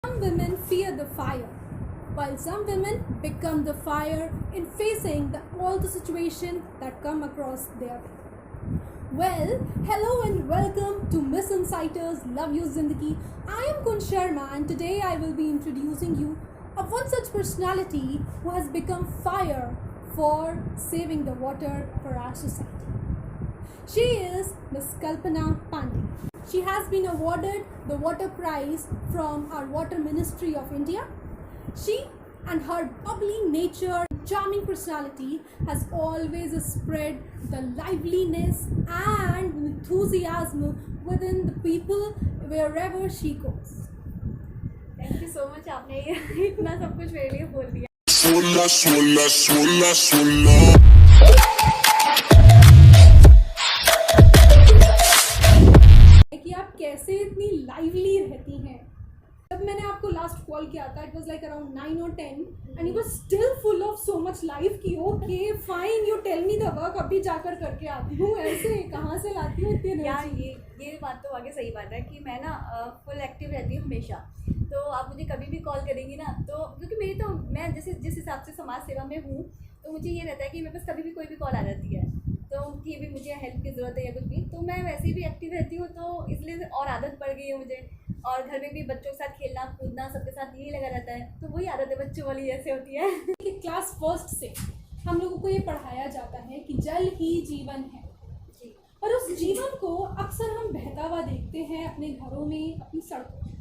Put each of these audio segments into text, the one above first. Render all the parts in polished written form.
Some women fear the fire, while some women become the fire in facing all the situations that come across their way. Well, hello and welcome to Miss Insighters Love You Zindagi. I am Kun Sharma and today I will be introducing you of one such personality who has become fire for saving the water for our society. She is Miss Kalpana Pandey. She has been awarded the Water Prize from our Water Ministry of India. She and her bubbly nature, charming personality has always spread the liveliness and enthusiasm within the people wherever she goes. Thank you so much, आपने इतना सब कुछ मेरे लिए बोल दिया। Sola, sola, sola, sola. कि आप कैसे इतनी लाइवली रहती हैं। जब मैंने आपको लास्ट कॉल किया था, it was like around 9 or 10 and you were still full of so much life की okay fine you tell me the work, अभी जाकर करके आती हूँ। ऐसे कहाँ से लाती हूँ इतनी यार एनर्जी? ये बात तो आगे सही बात है कि मैं ना फुल एक्टिव रहती हूँ हमेशा। तो आप मुझे कभी भी कॉल करेंगी ना, तो क्योंकि मैं जिस हिसाब से समाज सेवा में हूँ, तो मुझे ये रहता है कि मेरे पास कभी भी कोई भी कॉल आ जाती है, तो कि भी मुझे हेल्प की ज़रूरत है या कुछ भी, तो मैं वैसे भी एक्टिव रहती हूँ। तो इसलिए और आदत पड़ गई है मुझे, और घर में भी बच्चों के साथ खेलना कूदना सबके साथ यही लगा रहता है, तो वही आदत है बच्चों वाली जैसे होती है। कि क्लास फर्स्ट से हम लोगों को ये पढ़ाया जाता है कि जल ही जीवन है, जी। और उस जीवन को अक्सर हम बहता हुआ देखते हैं अपने घरों में, अपनी सड़कों में।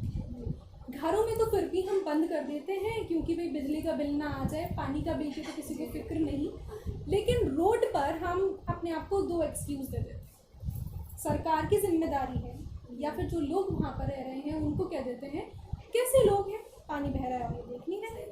घरों में तो फिर भी हम बंद कर देते हैं क्योंकि भाई बिजली का बिल ना आ जाए, पानी का बिल की तो किसी को फिक्र नहीं, लेकिन रोड पर हम अपने आप को दो एक्सक्यूज़ दे देते हैं। सरकार की जिम्मेदारी है या फिर जो लोग वहाँ पर रह रहे हैं उनको कह देते हैं कैसे लोग हैं, पानी बह रहा है हमें देख नहीं रहे।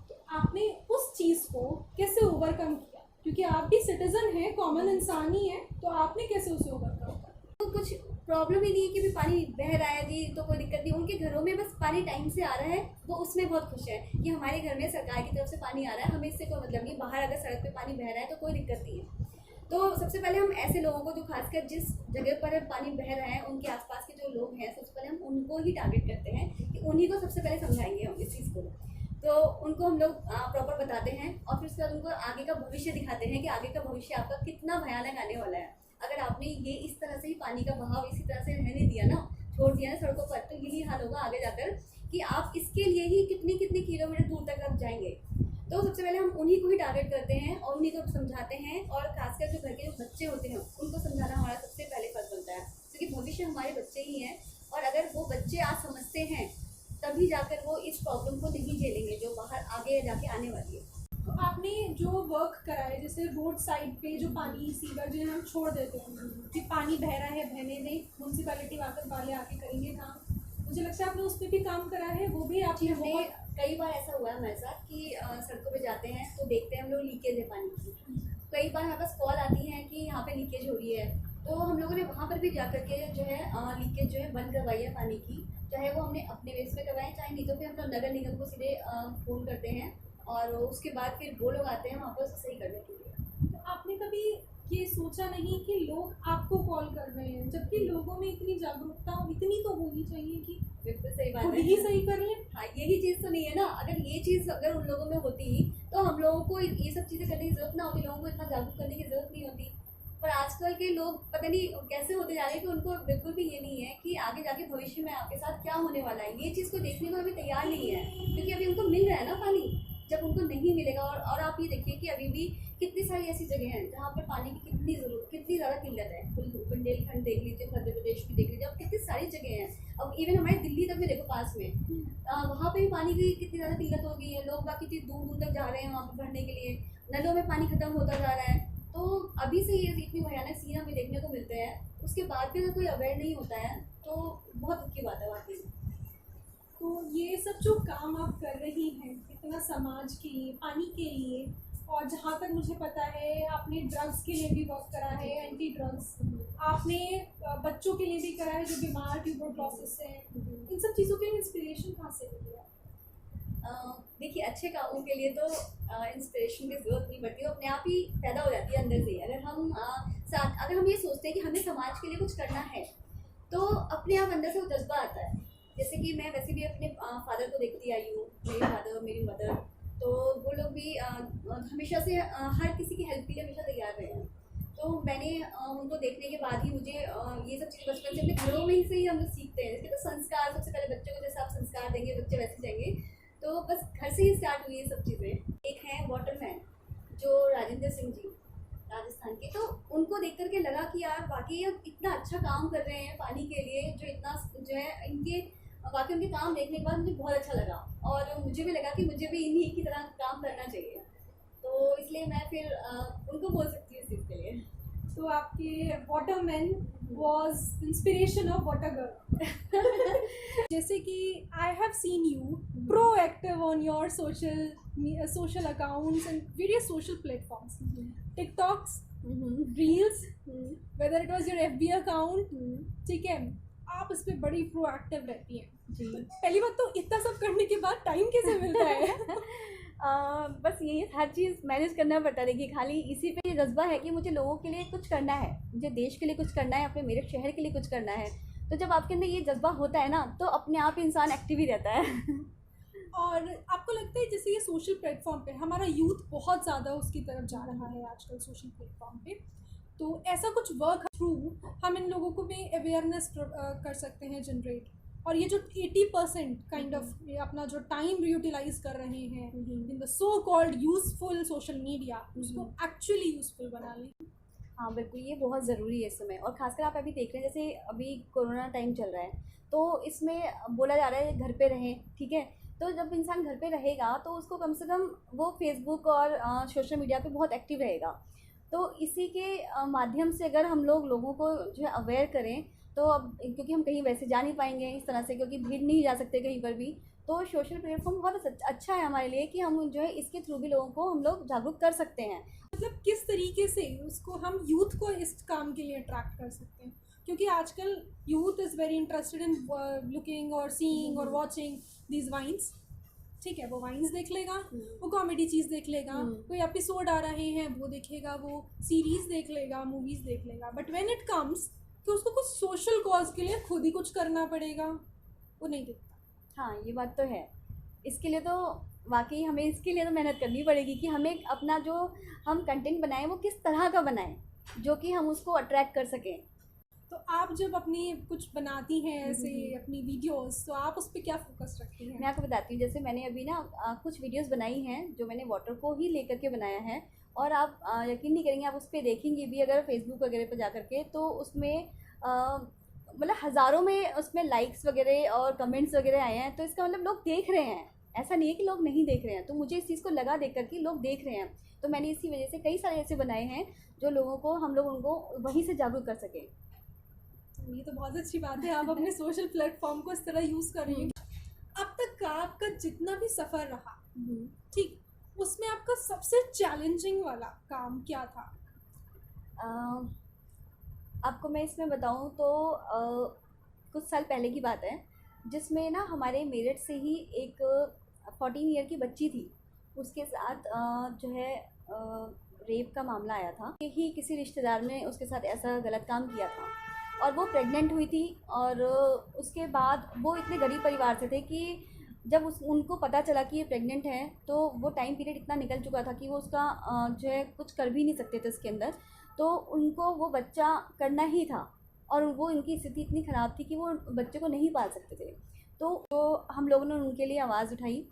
तो आपने उस चीज़ को कैसे ओवरकम किया? क्योंकि आप भी सिटीजन हैं, कॉमन इंसान ही है, तो आपने कैसे उसे ओवरकम किया? तो कुछ प्रॉब्लम ही नहीं है कि भी पानी बह रहा है जी, तो कोई दिक्कत नहीं। उनके घरों में बस पानी टाइम से आ रहा है, वो उसमें बहुत खुश है कि हमारे घर में सरकार की तरफ से पानी आ रहा है, हमें इससे कोई मतलब नहीं। बाहर अगर सड़क पे पानी बह रहा है तो कोई दिक्कत नहीं है। तो सबसे पहले हम ऐसे लोगों को, जो खासकर जिस जगह पर पानी बह रहा है उनके आसपास के जो लोग हैं, सबसे पहले हम उनको ही टारगेट करते हैं कि उन्हीं को सबसे पहले समझाएंगे हम इस चीज़ को। तो उनको हम लोग प्रॉपर बताते हैं और फिर उसके बाद उनको आगे का भविष्य दिखाते हैं कि आगे का भविष्य आपका कितना भयानक आने वाला है। अगर आपने ये इस तरह से ही पानी का बहाव इसी तरह से रहने दिया ना, छोड़ दिया ना सड़कों पर, तो यही हाल होगा आगे जाकर कि आप इसके लिए ही कितनी कितनी किलोमीटर दूर तक आप जाएंगे। तो सबसे पहले हम उन्हीं को ही टारगेट करते हैं और उन्हीं को समझाते हैं, और खासकर जो घर के जो बच्चे होते हैं उनको समझाना हमारा सबसे पहले फर्ज बनता है, क्योंकि भविष्य हमारे बच्चे ही हैं। और अगर वो बच्चे आज समझते हैं तभी जाकर वो इस प्रॉब्लम को नहीं झेलेंगे जो बाहर आगे जाके आने वाली है। तो आपने जो वर्क करा है, जैसे रोड साइड पे जो पानी सीवर जो हम छोड़ देते हैं कि पानी बह रहा है, बहने दें, म्यूनसिपैलिटी वाले आके करेंगे काम, मुझे लगता है आपने उस पर भी काम करा है। वो भी आपने हमने कई बार ऐसा हुआ है हमारे साथ कि सड़कों पे जाते हैं तो देखते हैं हम लोग लीकेज है पानी की। कई बार हमारे पास कॉल आती है कि यहाँ पे लीकेज हो रही है, तो हम लोगों ने वहाँ पर भी जा करके जो है लीकेज जो है बंद करवाई है पानी की, चाहे वो हमने अपने बेस पे करवाएं चाहे नहीं, तो फिर हम लोग नगर निगम को सीधे फ़ोन करते हैं और उसके बाद फिर वो लोग आते हैं वहाँ पर उसे सही करने के लिए। तो आपने कभी ये सोचा नहीं कि लोग आपको कॉल कर रहे हैं, जबकि लोगों में इतनी जागरूकता इतनी तो होनी चाहिए कि बिल्कुल सही बात खुद है, ही सही कर लें? हाँ यही चीज़ तो नहीं है ना। अगर ये चीज़ अगर उन लोगों में होती तो हम लोगों को ये सब चीज़ें करने की ज़रूरत ना होती, लोगों को इतना जागरूक करने की ज़रूरत नहीं होती। पर आजकल के लोग पता नहीं कैसे होते जा रहे हैं कि उनको बिल्कुल भी ये नहीं है कि आगे जाके भविष्य में आपके साथ क्या होने वाला है। ये चीज़ को देखने को अभी तैयार नहीं है, क्योंकि अभी उनको मिल रहा है ना पानी। जब उनको नहीं मिलेगा, और आप ये देखिए कि अभी भी कितनी सारी ऐसी जगह हैं जहाँ पर पानी की कितनी ज़्यादा किल्लत है। बुंदेलखंड देख लीजिए, मध्य प्रदेश भी देख लीजिए, अब कितनी सारी जगह हैं। अब इवन हमारे दिल्ली तक भी देखो पास में, वहाँ पे भी पानी की कितनी ज़्यादा किल्लत हो गई है। लोग बाकी चीज़ दूर दूर तक जा रहे हैं वहाँ पर भरने के लिए, नलों में पानी खत्म होता जा रहा है। तो अभी से ये इतनी भयानक सीन हमें देखने को मिलते हैं, उसके बाद भी अगर कोई अवेयर नहीं होता है तो बहुत दुख की बात है वाकई। तो ये सब जो काम आप कर रही हैं इतना समाज के लिए, पानी के लिए, और जहाँ तक मुझे पता है आपने ड्रग्स के लिए भी वर्क करा है, एंटी ड्रग्स, आपने बच्चों के लिए भी करा है जो बीमार ट्यूबरक्लोसिस से हैं, इन सब चीज़ों के लिए इंस्पिरेशन कहाँ से मिली है? देखिए अच्छे कामों के लिए तो इंस्पिरेशन की ज़रूरत नहीं पड़ती, वो अपने आप ही पैदा हो जाती है अंदर से। अगर हम ये सोचते हैं कि हमें समाज के लिए कुछ करना है, तो अपने आप अंदर से वो जज्बा आता है। जैसे कि मैं वैसे भी अपने फादर को देखती आई हूँ, मेरे फादर मेरी मदर, तो वो लोग भी हमेशा से हर किसी की हेल्प के लिए हमेशा तैयार रहे हैं। तो मैंने उनको देखने के बाद ही मुझे ये सब चीज़ें बचपन से अपने घरों में ही से ही हम लोग सीखते हैं। जैसे तो संस्कार, सबसे पहले बच्चों को जैसे आप संस्कार देंगे बच्चे वैसे जाएंगे, तो बस घर से ही स्टार्ट हुई ये सब चीज़ें। एक है वाटरमैन जो राजेंद्र सिंह जी राजस्थान के, तो उनको देख करके लगा कि यार वाकई ये इतना अच्छा काम कर रहे हैं पानी के लिए, जो इतना जो है इनके वाकई उनके काम देखने के बाद मुझे बहुत अच्छा लगा, और मुझे भी लगा कि मुझे भी इन्हीं की तरह काम करना चाहिए। तो इसलिए मैं फिर उनको बोल सकती हूँ इस चीज़ के लिए। तो आपके Waterman was inspiration of water girl. जैसे कि I have seen you proactive on your social accounts and various social platforms, TikToks, reels, whether it was your FB account, ठीक है, आप इस पर बड़ी प्रोएक्टिव रहती हैं। तो पहली बात तो इतना सब करने के बाद टाइम कैसे मिलता है? बस यही हर चीज़ मैनेज करना पड़ता है। देखिए खाली इसी पे ये जज्बा है कि मुझे लोगों के लिए कुछ करना है, मुझे देश के लिए कुछ करना है, अपने मेरे शहर के लिए कुछ करना है। तो जब आपके अंदर ये जज्बा होता है ना, तो अपने आप इंसान एक्टिव ही रहता है। और आपको लगता है जैसे ये सोशल प्लेटफॉर्म पे हमारा यूथ बहुत ज़्यादा उसकी तरफ जा रहा है आजकल सोशल प्लेटफॉर्म पे, तो ऐसा कुछ वर्क थ्रू हम इन लोगों को भी अवेयरनेस कर सकते हैं जनरेट, और ये जो 80% काइंड ऑफ अपना जो टाइम यूटिलाइज कर रहे हैं in the so called useful social media, उसको एक्चुअली यूजफुल बना लें? हाँ बिल्कुल, ये बहुत ज़रूरी है इस समय। और ख़ासकर आप अभी देख रहे हैं जैसे अभी कोरोना टाइम चल रहा है, तो इसमें बोला जा रहा है घर पे रहें, ठीक है। तो जब इंसान घर पे रहेगा तो उसको कम से कम वो फेसबुक और सोशल मीडिया पे बहुत एक्टिव रहेगा। तो इसी के माध्यम से अगर हम लोगों को जो है अवेयर करें, तो अब क्योंकि हम कहीं वैसे जा नहीं पाएंगे इस तरह से, क्योंकि भीड़ नहीं जा सकते कहीं पर भी, तो सोशल प्लेटफॉर्म बहुत अच्छा है हमारे लिए कि हम जो है इसके थ्रू भी लोगों को हम लोग जागरूक कर सकते हैं। मतलब किस तरीके से उसको हम यूथ को इस काम के लिए अट्रैक्ट कर सकते हैं, क्योंकि आजकल youth is very interested in looking और सीइंग और वॉचिंग दीज वाइन्स, ठीक है, वो वाइन्स देख लेगा, वो कॉमेडी चीज़ देख लेगा, कोई एपिसोड आ रहे हैं वो देखेगा, वो सीरीज़ देख लेगा, मूवीज़ देख लेगा, बट व्हेन इट कम्स कि उसको कुछ सोशल कॉज के लिए खुद ही कुछ करना पड़ेगा, वो नहीं देखता। हाँ ये बात तो है। इसके लिए तो वाकई हमें इसके लिए तो मेहनत करनी पड़ेगी कि हमें अपना जो हम कंटेंट बनाएं वो किस तरह का बनाएं जो कि हम उसको अट्रैक्ट कर सकें। तो आप जब अपनी कुछ बनाती हैं ऐसे अपनी वीडियोस, तो आप उस पर क्या फोकस रखती हैं? मैं आपको बताती हूँ, जैसे मैंने अभी ना कुछ वीडियोस बनाई हैं जो मैंने वाटर को ही लेकर के बनाया है, और आप यकीन नहीं करेंगे, आप उस पर देखेंगे भी अगर फेसबुक वगैरह पर जा करके, तो उसमें मतलब हज़ारों में उसमें लाइक्स वगैरह और कमेंट्स वगैरह आए हैं। तो इसका मतलब लोग देख रहे हैं, ऐसा नहीं है कि लोग नहीं देख रहे हैं। तो मुझे इस चीज़ को लगा देख कर कि लोग देख रहे हैं, तो मैंने इसी वजह से कई सारे ऐसे बनाए हैं जो लोगों को हम लोग उनको वहीं से जागरूक कर सकें। ये तो बहुत अच्छी बात है, आप अपने सोशल प्लेटफॉर्म को इस तरह यूज़ कर रही हैं। अब तक का आपका जितना भी सफ़र रहा, ठीक, उसमें आपका सबसे चैलेंजिंग वाला काम क्या था? आपको मैं इसमें बताऊं तो कुछ साल पहले की बात है, जिसमें ना हमारे मेरठ से ही एक 14 ईयर की बच्ची थी, उसके साथ जो है रेप का मामला आया था। यही किसी रिश्तेदार ने उसके साथ ऐसा गलत काम किया था, और वो प्रेग्नेंट हुई थी। और उसके बाद वो इतने गरीब परिवार से थे कि जब उनको पता चला कि ये प्रेग्नेंट है, तो वो टाइम पीरियड इतना निकल चुका था कि वो उसका जो है कुछ कर भी नहीं सकते थे उसके अंदर, तो उनको वो बच्चा करना ही था। और वो इनकी स्थिति इतनी ख़राब थी कि वो बच्चे को नहीं पाल सकते थे। तो हम लोगों ने उनके लिए आवाज़ उठाई,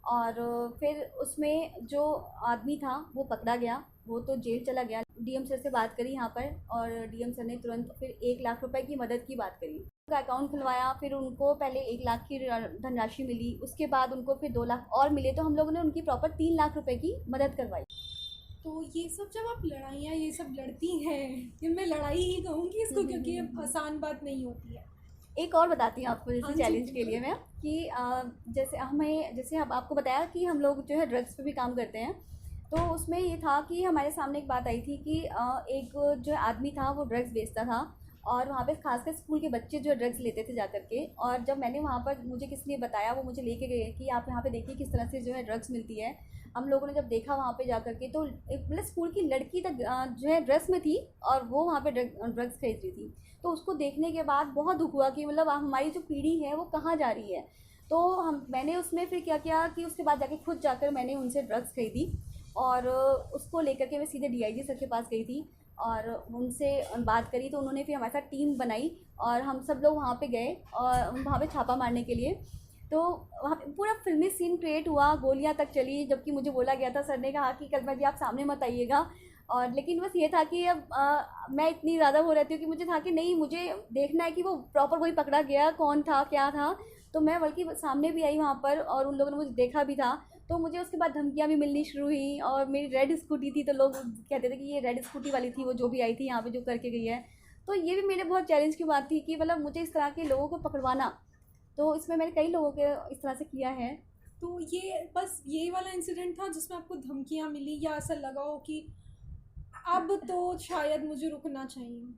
और फिर उसमें जो आदमी था वो पकड़ा गया, वो तो जेल चला गया। डीएम सर से बात करी यहाँ पर, और डीएम सर ने तुरंत फिर 1 लाख रुपए की मदद की बात करी। उनका अकाउंट खुलवाया, फिर उनको पहले 1 लाख की धनराशि मिली, उसके बाद उनको फिर 2 लाख और मिले, तो हम लोगों ने उनकी प्रॉपर 3 लाख रुपए की मदद करवाई। तो ये सब जब आप लड़ाइयाँ ये सब लड़ती हैं, ये मैं लड़ाई ही कहूँगी इसको, क्योंकि आसान बात नहीं होती है। एक और बताती हूँ आपको, जैसे चैलेंज के लिए मैं कि जैसे आपको बताया कि हम लोग जो है ड्रग्स पे भी काम करते हैं, तो उसमें ये था कि हमारे सामने एक बात आई थी कि एक जो आदमी था वो ड्रग्स बेचता था, और वहाँ पे खासकर स्कूल के बच्चे जो ड्रग्स लेते थे जा करके। और जब मैंने वहाँ पर, मुझे किसी ने बताया, वो मुझे लेके गए कि आप यहाँ पे देखिए किस तरह से जो है ड्रग्स मिलती है। हम लोगों ने जब देखा वहाँ पे जा करके, तो एक मतलब स्कूल की लड़की तक जो है ड्रेस में थी और वो वहाँ पे ड्रग्स खरीद रही थी। तो उसको देखने के बाद बहुत दुख हुआ कि मतलब हमारी जो पीढ़ी है वो कहाँ जा रही है। तो मैंने उसमें फिर क्या किया कि उसके बाद जाके खुद जाकर मैंने उनसे ड्रग्स खरीदी और उसको लेकर के मैं सीधे डीआईजी सर के पास गई थी और उनसे बात करी। तो उन्होंने फिर हमारे साथ टीम बनाई और हम सब लोग वहाँ पे गए और वहाँ पे छापा मारने के लिए। तो वहाँ पे पूरा फिल्मी सीन क्रिएट हुआ, गोलियाँ तक चली, जबकि मुझे बोला गया था, सर ने कहा कि कल्पना जी आप सामने मत आइएगा। और लेकिन बस ये था कि अब मैं इतनी ज़्यादा हो रहती हूँ कि मुझे था कि नहीं, मुझे देखना है कि वो प्रॉपर वही पकड़ा गया, कौन था क्या था। तो मैं बल्कि सामने भी आई वहाँ पर और उन लोगों ने मुझे देखा भी था। तो मुझे उसके बाद धमकियाँ भी मिलनी शुरू हुई और मेरी रेड स्कूटी थी, तो लोग कहते थे कि ये रेड स्कूटी वाली थी वो जो भी आई थी यहाँ पे जो करके गई है। तो ये भी मेरे बहुत चैलेंज की बात थी कि मतलब मुझे इस तरह के लोगों को पकड़वाना। तो इसमें मैंने कई लोगों के इस तरह से किया है। तो ये बस ये वाला इंसिडेंट था जिसमें आपको धमकियाँ मिली, या ऐसा लगा हो कि अब तो शायद मुझे रुकना चाहिए?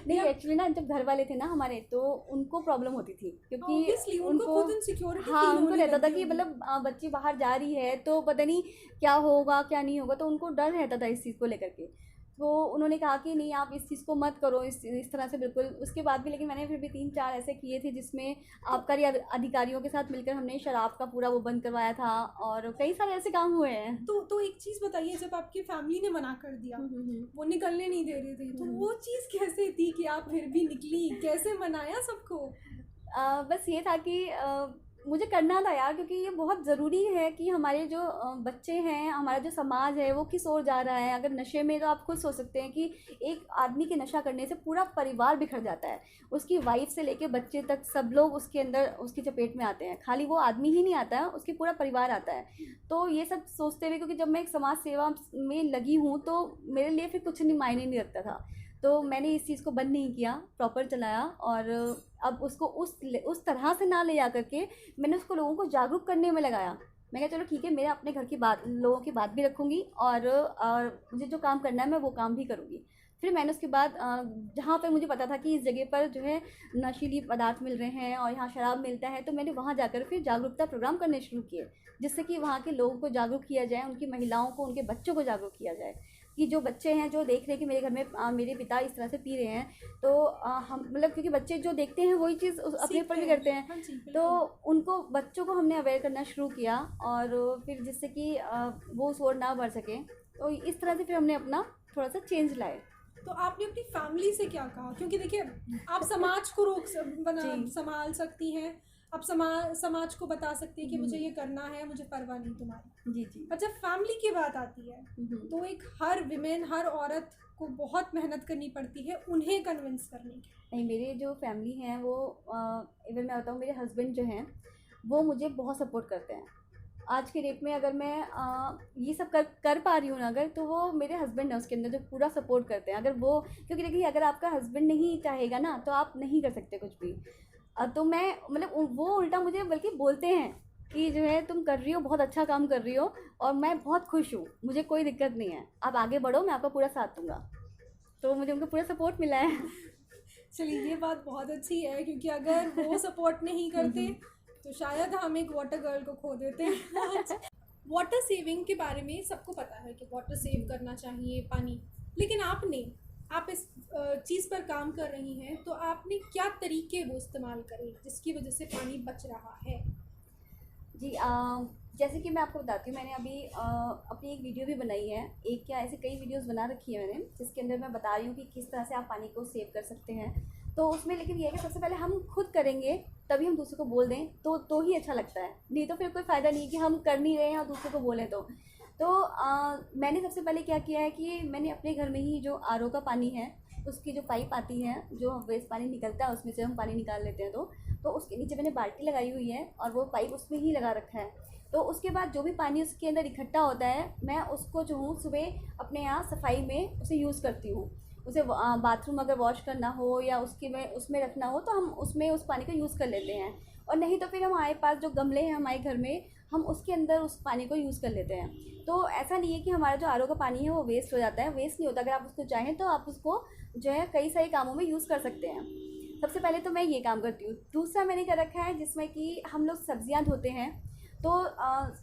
नहीं, एक्चुअली ना जब घर वाले थे ना हमारे, तो उनको प्रॉब्लम होती थी क्योंकि Obviously, उनको खुद इनसिक्योरिटी हाँ, फील उनको होने रहता था लगी कि होगी। मतलब बच्ची बाहर जा रही है तो पता नहीं क्या होगा क्या नहीं होगा, तो उनको डर रहता था इस चीज़ को लेकर के। तो उन्होंने कहा कि नहीं आप इस चीज़ को मत करो इस तरह से बिल्कुल। उसके बाद भी लेकिन मैंने फिर भी 3-4 ऐसे किए थे जिसमें आबकारी अधिकारियों के साथ मिलकर हमने शराब का पूरा वो बंद करवाया था और कई सारे ऐसे काम हुए हैं। तो एक चीज़ बताइए, जब आपकी फैमिली ने मना कर दिया, वो निकलने नहीं दे रहे थे, तो वो चीज़ कैसे थी कि आप फिर भी निकली? कैसे मनाया सबको? बस ये था कि मुझे करना था यार, क्योंकि ये बहुत ज़रूरी है कि हमारे जो बच्चे हैं, हमारा जो समाज है वो किस ओर जा रहा है। अगर नशे में, तो आप खुद सोच सकते हैं कि एक आदमी के नशा करने से पूरा परिवार बिखर जाता है, उसकी वाइफ से लेके बच्चे तक सब लोग उसके अंदर उसकी चपेट में आते हैं। खाली वो आदमी ही नहीं आता है, उसकी पूरा परिवार आता है। तो ये सब सोचते हुए, क्योंकि जब मैं एक समाज सेवा में लगी हूँ तो मेरे लिए फिर कुछ नहीं मायने नहीं रखता था, तो मैंने इस चीज़ को बंद नहीं किया, प्रॉपर चलाया। और अब उसको उस तरह से ना ले जा करके मैंने उसको लोगों को जागरूक करने में लगाया। मैं कहा चलो ठीक है, मेरा अपने घर की बात, लोगों की बात भी रखूँगी और मुझे जो काम करना है मैं वो काम भी करूँगी। फिर मैंने उसके बाद जहाँ पे मुझे पता था कि इस जगह पर जो है नशीली पदार्थ मिल रहे हैं और यहाँ शराब मिलता है, तो मैंने वहाँ जाकर फिर जागरूकता प्रोग्राम करने शुरू किए, जिससे कि वहाँ के लोगों को जागरूक किया जाए, उनकी महिलाओं को, उनके बच्चों को जागरूक किया जाए कि जो बच्चे हैं जो देख रहे हैं कि मेरे घर में मेरे पिता इस तरह से पी रहे हैं, तो हम मतलब, क्योंकि बच्चे जो देखते हैं वही चीज़ अपने ऊपर भी करते हैं। हाँ जी, तो उनको, बच्चों को हमने अवेयर करना शुरू किया और फिर जिससे कि वो उस ओर ना बढ़ सके, तो इस तरह से फिर हमने अपना थोड़ा सा चेंज लाए। तो आपने अपनी फैमिली से क्या कहा? क्योंकि देखिए, आप समाज को संभाल सकती हैं, आप समाज को बता सकती हैं कि मुझे ये करना है, मुझे परवाह नहीं तुम्हारी। जी जी। पर जब फैमिली की बात आती है तो एक हर विमेन, हर औरत को बहुत मेहनत करनी पड़ती है उन्हें कन्विंस करने की। नहीं, मेरे जो फैमिली हैं वो इवन मैं बताऊँ, मेरे हस्बैंड जो हैं वो मुझे बहुत सपोर्ट करते हैं। आज के डेट में अगर मैं ये सब कर पा रही हूँ ना अगर, तो वो मेरे हस्बैंड हैं उसके अंदर जो पूरा सपोर्ट करते हैं। अगर वो, क्योंकि देखिए अगर आपका हस्बैंड नहीं चाहेगा ना तो आप नहीं कर सकते कुछ भी। तो मैं मतलब वो उल्टा मुझे बल्कि बोलते हैं कि जो है तुम कर रही हो, बहुत अच्छा काम कर रही हो और मैं बहुत खुश हूँ, मुझे कोई दिक्कत नहीं है, आप आगे बढ़ो, मैं आपका पूरा साथ दूँगा। तो मुझे उनका पूरा सपोर्ट मिला है। चलिए, ये बात बहुत अच्छी है, क्योंकि अगर वो सपोर्ट नहीं करते तो शायद हम एक वाटर गर्ल को खो देते हैं। वाटर सेविंग के बारे में सबको पता है कि वाटर सेव करना चाहिए, पानी, लेकिन आप इस चीज़ पर काम कर रही हैं, तो आपने क्या तरीके वो इस्तेमाल करे जिसकी वजह से पानी बच रहा है? जी, जैसे कि मैं आपको बताती हूँ, मैंने अभी अपनी एक वीडियो भी बनाई है, एक क्या ऐसे कई वीडियोस बना रखी है मैंने, जिसके अंदर मैं बता रही हूँ कि किस तरह से आप पानी को सेव कर सकते हैं। तो उसमें लेकिन ये है कि सबसे पहले हम खुद करेंगे तभी हम दूसरे को बोल दें तो ही अच्छा लगता है, नहीं तो फिर कोई फ़ायदा नहीं कि हम कर नहीं रहे हैं और दूसरे को बोलें। तो मैंने सबसे पहले क्या किया है कि मैंने अपने घर में ही जो आरओ का पानी है, उसकी जो पाइप आती है, जो वेस्ट पानी निकलता है उसमें से हम पानी निकाल लेते हैं, तो उसके नीचे मैंने बाल्टी लगाई हुई है और वो पाइप उसमें ही लगा रखा है। तो उसके बाद जो भी पानी उसके अंदर इकट्ठा होता है, मैं उसको जो हूँ सुबह अपने यहाँ सफाई में उसे यूज़ करती हूँ। उसे बाथरूम अगर वॉश करना हो या उसमें रखना हो तो हम उसमें उस पानी का यूज़ कर लेते हैं, और नहीं तो फिर हमारे पास जो गमले हैं हमारे घर में, हम उसके अंदर उस पानी को यूज़ कर लेते हैं। तो ऐसा नहीं है कि हमारा जो आरओ का पानी है वो वेस्ट हो जाता है, वेस्ट नहीं होता। अगर आप उसको चाहें तो आप उसको जो है कई सारे कामों में यूज़ कर सकते हैं। सबसे पहले तो मैं ये काम करती हूँ। दूसरा मैंने कर रखा है जिसमें कि हम लोग सब्जियां धोते हैं, तो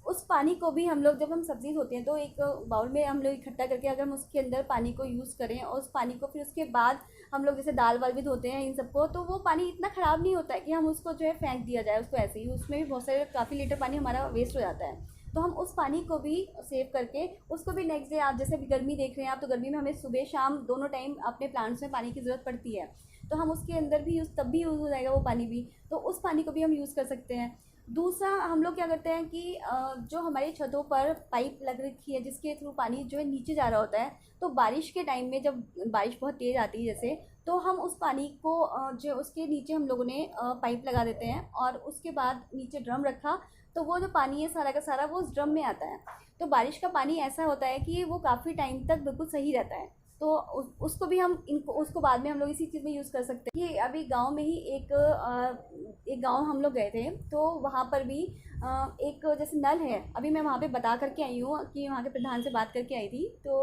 उस पानी को भी हम लोग, जब हम सब्ज़ी धोते हैं तो एक बाउल में हम लोग इकट्ठा करके अगर हम उसके अंदर पानी को यूज़ करें और उस पानी को फिर उसके बाद हम लोग जैसे दाल वाल भी धोते हैं इन सबको, तो वो पानी इतना ख़राब नहीं होता है कि हम उसको जो है फेंक दिया जाए उसको ऐसे ही। उसमें भी बहुत सारे काफ़ी लीटर पानी हमारा वेस्ट हो जाता है। तो हम उस पानी को भी सेव करके उसको भी नेक्स्ट डे, आप जैसे अभी गर्मी देख रहे हैं आप, तो गर्मी में हमें सुबह शाम दोनों टाइम अपने प्लांट्स में पानी की ज़रूरत पड़ती है, तो हम उसके अंदर भी यूज़, तब भी यूज़ हो जाएगा वो पानी भी, तो उस पानी को भी हम यूज़ कर सकते हैं। दूसरा हम लोग क्या करते हैं कि जो हमारी छतों पर पाइप लग रखी है जिसके थ्रू पानी जो है नीचे जा रहा होता है, तो बारिश के टाइम में जब बारिश बहुत तेज़ आती है जैसे, तो हम उस पानी को जो उसके नीचे हम लोगों ने पाइप लगा देते हैं और उसके बाद नीचे ड्रम रखा, तो वो जो पानी है सारा का सारा वो उस ड्रम में आता है। तो बारिश का पानी ऐसा होता है कि वो काफ़ी टाइम तक बिल्कुल सही रहता है। तो उसको भी हम इनको उसको बाद में हम लोग इसी चीज़ में यूज़ कर सकते हैं। ये अभी गांव में ही एक गांव हम लोग गए थे, तो वहाँ पर भी एक जैसे नल है, अभी मैं वहाँ पे बता करके आई हूँ कि वहाँ के प्रधान से बात करके आई थी, तो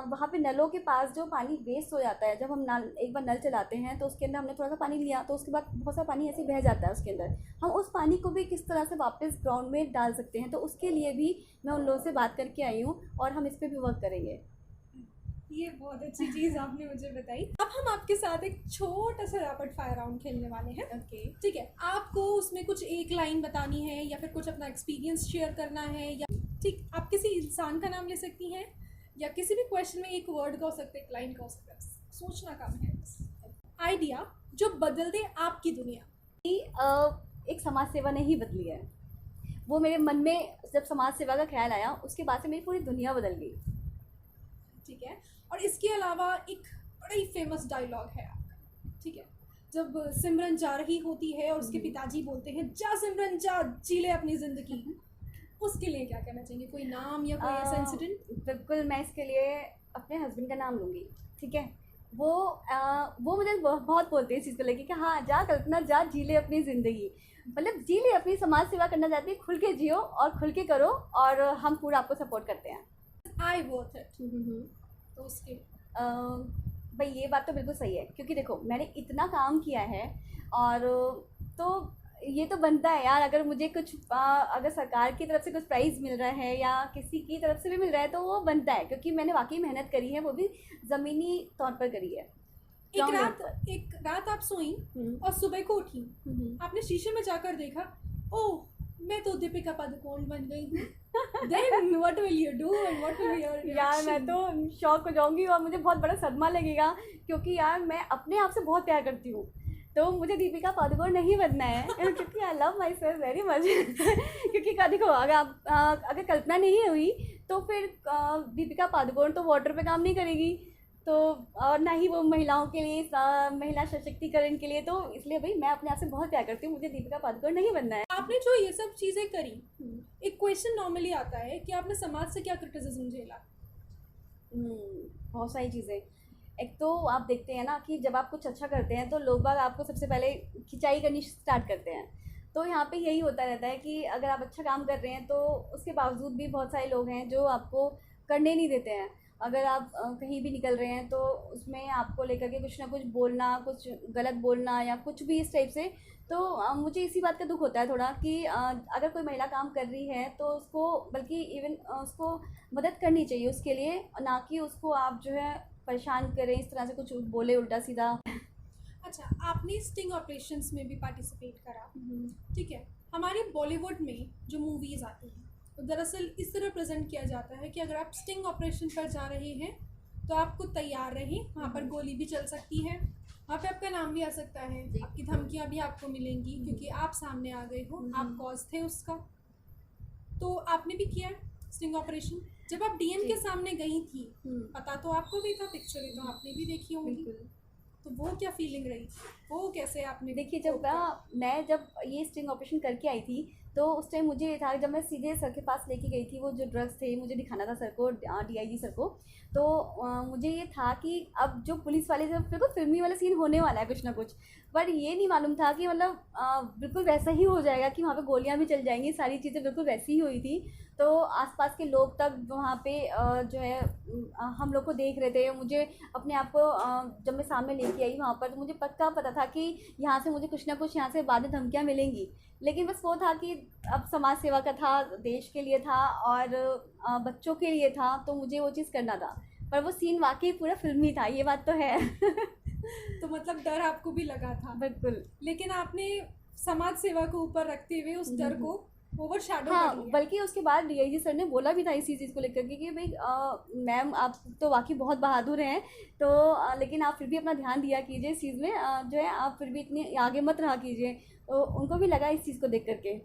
वहाँ पे नलों के पास जो पानी वेस्ट हो जाता है, जब हम नल एक बार नल चलाते हैं तो उसके अंदर हमने थोड़ा सा पानी लिया तो उसके बाद बहुत सारा पानी ऐसे ही बह जाता है उसके अंदर, हम उस पानी को भी किस तरह से वापस ग्राउंड में डाल सकते हैं, तो उसके लिए भी मैं उन लोगों से बात करके आई हूँ और हम इस पर भी वर्क करेंगे। ये बहुत अच्छी चीज़ आपने मुझे बताई। अब हम आपके साथ एक छोटा सा रैपिड फायर राउंड खेलने वाले हैं। ओके। ठीक है, आपको उसमें कुछ एक लाइन बतानी है या फिर कुछ अपना एक्सपीरियंस शेयर करना है, या ठीक आप किसी इंसान का नाम ले सकती हैं या किसी भी क्वेश्चन में एक वर्ड का हो सकता है, एक लाइन का हो सकता है, सोचना काम है। आइडिया जो बदल दे आपकी दुनिया। एक समाज सेवा ने ही बदली है। वो मेरे मन में जब समाज सेवा का ख्याल आया उसके बाद से मेरी पूरी दुनिया बदल गई। ठीक है, और इसके अलावा एक बड़ा ही फेमस डायलॉग है आपका, ठीक है, जब सिमरन जा रही होती है और उसके पिताजी बोलते हैं जा सिमरन जा, जी ले अपनी ज़िंदगी, उसके लिए क्या कहना चाहेंगे? कोई नाम या कोई ऐसा इंसिडेंट? बिल्कुल, मैं इसके लिए अपने हस्बैंड का नाम लूँगी। ठीक है, वो मुझे बहुत बोलते हैं इस चीज़ को लेके कि हाँ जा कल्पना जा, जी ले अपनी ज़िंदगी, मतलब जी ले, अपनी समाज सेवा करना चाहती है, खुल के जियो और खुल के करो और हम पूरा आपको सपोर्ट करते हैं। आई वर्थ इट। तो उसके भाई ये बात तो बिल्कुल सही है, क्योंकि देखो मैंने इतना काम किया है और तो ये तो बनता है यार, अगर मुझे कुछ अगर सरकार की तरफ से कुछ प्राइज़ मिल रहा है या किसी की तरफ से भी मिल रहा है तो वो बनता है, क्योंकि मैंने वाकई मेहनत करी है, वो भी ज़मीनी तौर पर करी है। एक रात आप सोई और सुबह को उठी, आपने शीशे में जाकर देखा, ओह मैं तो दीपिका पादुकोण बन गई हूँ। Then what will you do and what will be your reaction? यार मैं तो शॉक हो जाऊंगी और मुझे बहुत बड़ा सदमा लगेगा, क्योंकि यार मैं अपने आप से बहुत प्यार करती हूँ, तो मुझे दीपिका पादुकोण नहीं बनना है क्योंकि I love my self very much. क्योंकि देखो अगर कल्पना नहीं हुई तो फिर दीपिका पादुकोण तो वाटर पे काम नहीं करेगी, तो और ना ही वो महिलाओं के लिए महिला सशक्तिकरण के लिए, तो इसलिए भाई मैं अपने आप से बहुत प्यार करती हूँ, मुझे दीपिका पादुकोण नहीं बनना है। आपने जो ये सब चीज़ें करी, एक क्वेश्चन नॉर्मली आता है कि आपने समाज से क्या क्रिटिसिज्म झेला? बहुत सारी चीज़ें। एक तो आप देखते हैं ना कि जब आप कुछ अच्छा करते हैं तो लोग बाग आपको सबसे पहले खिंचाई करनी स्टार्ट करते हैं, तो यहाँ पे यही होता रहता है कि अगर आप अच्छा काम कर रहे हैं तो उसके बावजूद भी बहुत सारे लोग हैं जो आपको करने नहीं देते हैं। अगर आप कहीं भी निकल रहे हैं तो उसमें आपको लेकर के कुछ ना कुछ बोलना, कुछ गलत बोलना या कुछ भी इस टाइप से, तो मुझे इसी बात का दुख होता है थोड़ा कि अगर कोई महिला काम कर रही है तो उसको, बल्कि इवन उसको मदद करनी चाहिए उसके लिए, ना कि उसको आप जो है परेशान करें इस तरह से, कुछ बोले उल्टा सीधा। अच्छा, आपने स्टिंग ऑपरेशंस में भी पार्टिसिपेट करा, ठीक है। हमारे बॉलीवुड में जो मूवीज़ आती हैं तो दरअसल इस तरह प्रेजेंट किया जाता है कि अगर आप स्टिंग ऑपरेशन पर जा रहे हैं तो आपको तैयार रहें, वहाँ पर गोली भी चल सकती है, वहाँ पे आपका नाम भी आ सकता है, आपकी धमकियाँ भी आपको मिलेंगी क्योंकि आप सामने आ गए हो, आप कॉज थे उसका। तो आपने भी किया स्टिंग ऑपरेशन? जब आप डीएम के सामने गई थी, पता तो आपको भी था, पिक्चर तो आपने भी देखी होंगी, तो वो क्या फीलिंग रही, वो कैसे आपने देखिए, मैं जब ये स्टिंग ऑपरेशन करके आई थी, तो उस टाइम मुझे ये था, जब मैं सीधे सर के पास लेके गई थी वो जो ड्रग्स थे, मुझे दिखाना था सर को, डीआईजी सर को। तो मुझे ये था कि अब जो पुलिस वाले, जब देखो फिल्मी वाला सीन होने वाला है कुछ ना कुछ, पर ये नहीं मालूम था कि मतलब बिल्कुल वैसा ही हो जाएगा, कि वहाँ पे गोलियाँ भी चल जाएंगी, सारी चीज़ें बिल्कुल वैसी ही हुई थी। तो आसपास के लोग तक वहाँ पे जो है हम लोग को देख रहे थे। मुझे अपने आप को जब मैं सामने लेके आई वहाँ पर, तो मुझे पक्का पता था कि यहाँ से मुझे कुछ ना कुछ यहाँ से बाद में धमकियाँ मिलेंगी, लेकिन बस वो था कि अब समाज सेवा का था, देश के लिए था और बच्चों के लिए था, तो मुझे वो चीज़ करना था। पर वो सीन वाकई पूरा फिल्मी था, ये बात तो है। तो मतलब डर आपको भी लगा था, बिल्कुल। लेकिन आपने समाज सेवा को ऊपर रखते हुए उस डर को ओवरशैडो कर हाँ, लिया। बल्कि उसके बाद डीआईजी सर ने बोला भी था इसी चीज़ को लेकर के कि भाई मैम आप तो वाकई बहुत बहादुर हैं, तो लेकिन आप फिर भी अपना ध्यान दिया कीजिए इस चीज़ में, जो है आप फिर भी इतनी आगे मत रहा कीजिए। तो उनको भी लगा इस चीज़ को देख करके,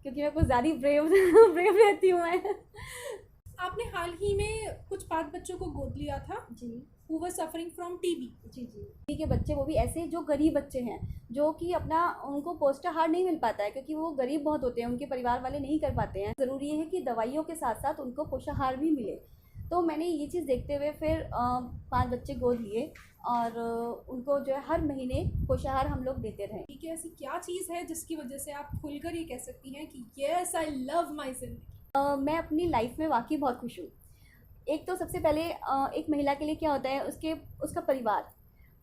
क्योंकि मैं कुछ ज़्यादा ही ब्रेव ब्रेव रहती हूँ मैं। आपने हाल ही में कुछ 5 बच्चों को गोद लिया था जी who were suffering from TB। जी जी टीबी के बच्चे, वो भी ऐसे जो गरीब बच्चे हैं, जो कि अपना उनको पौष्टिकाहार नहीं मिल पाता है, क्योंकि वो गरीब बहुत होते हैं, उनके परिवार वाले नहीं कर पाते हैं। ज़रूरी है कि दवाइयों के साथ साथ उनको पोषाहार भी मिले। तो मैंने ये चीज़ देखते हुए फिर 5 बच्चे गोद लिए और उनको जो है हर महीने पोषाहार हम लोग देते रहे। ठीक है, ऐसी क्या चीज़ है जिसकी वजह से आप खुलकर ये कह सकती हैं कि यस आई लव माई जिंदगी? मैं अपनी लाइफ में वाकई बहुत खुश हूँ। एक तो सबसे पहले एक महिला के लिए क्या होता है, उसका परिवार।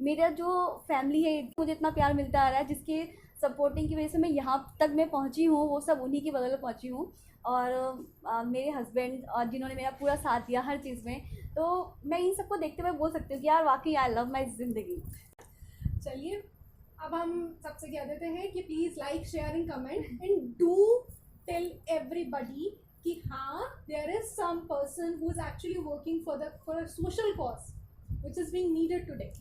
मेरा जो फैमिली है, मुझे इतना प्यार मिलता आ रहा है, जिसके सपोर्टिंग की वजह से मैं यहाँ तक मैं पहुँची हूँ, वो सब उन्हीं की बदौलत पहुँची हूँ। और मेरे हस्बैंड, और जिन्होंने मेरा पूरा साथ दिया हर चीज़ में, तो मैं इन सबको देखते हुए बोल सकती हूँ कि यार वाकई आई लव माई ज़िंदगी। चलिए, अब हम सबसे कह देते हैं कि please like, share and comment and do tell everybody कि हाँ, there is some person who is actually working for a social cause which is being needed today.